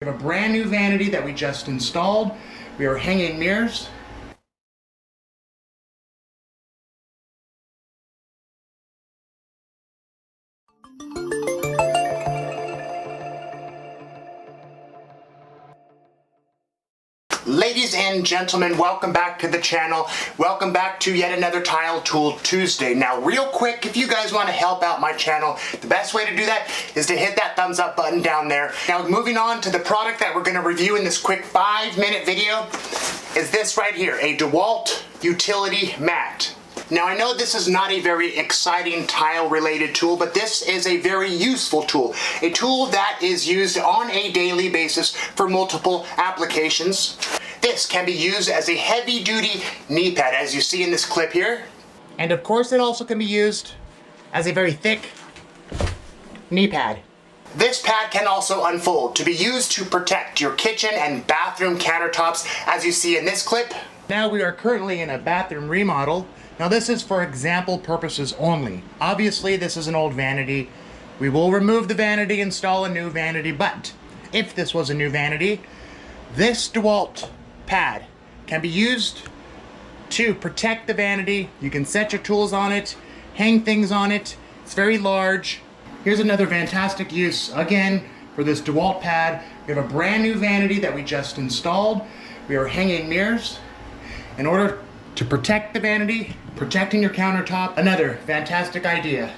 We have a brand new vanity that we just installed. We are hanging mirrors. Ladies and gentlemen, welcome back to the channel. Welcome back to yet another Tile Tool Tuesday. Now, real quick, if you guys want to help out my channel, the best way to do that is to hit that thumbs up button down there. Now, moving on to the product that we're going to review in this quick 5-minute video is this right here, a Dewalt utility mat. Now, I know this is not a very exciting tile-related tool, but this is a very useful tool. A tool that is used on a daily basis for multiple applications. This can be used as a heavy-duty knee pad, as you see in this clip here. And of course, it also can be used as a very thick knee pad. This pad can also unfold to be used to protect your kitchen and bathroom countertops, as you see in this clip. Now, we are currently in a bathroom remodel. Now, this is for example purposes only. Obviously, this is an old vanity. We will remove the vanity, install a new vanity, but if this was a new vanity, this Dewalt pad can be used to protect the vanity. You can set your tools on it, hang things on it. It's very large. Here's another fantastic use, again, for this Dewalt pad. We have a brand new vanity that we just installed. We are hanging mirrors in order to protect the vanity, protecting your countertop. Another fantastic idea.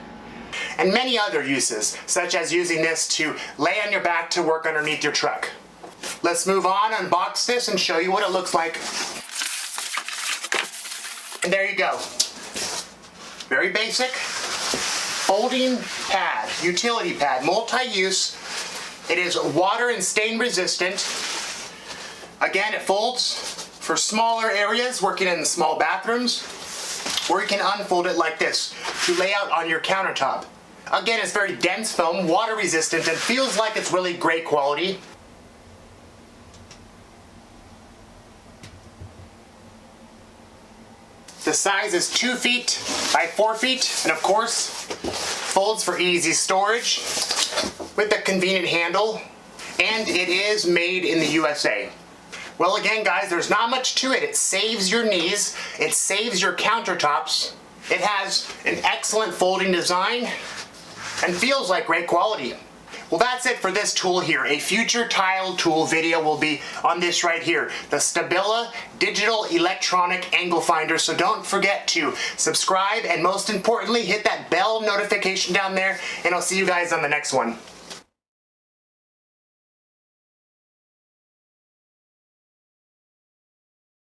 And many other uses, such as using this to lay on your back to work underneath your truck. Let's move on, unbox this, and show you what it looks like. And there you go. Very basic, folding pad, utility pad, multi-use. It is water and stain resistant. Again, it folds for smaller areas, working in small bathrooms, or you can unfold it like this to lay out on your countertop. Again, it's very dense foam, water resistant, and feels like it's really great quality. The size is 2 feet by 4 feet, and of course, folds for easy storage with a convenient handle, and it is made in the USA. Well, again, guys, there's not much to it. It saves your knees, it saves your countertops. It has an excellent folding design and feels like great quality. Well, that's it for this tool here. A future tile tool video will be on this right here, the Stabila Digital Electronic Angle Finder. So don't forget to subscribe, and most importantly, hit that bell notification down there, and I'll see you guys on the next one.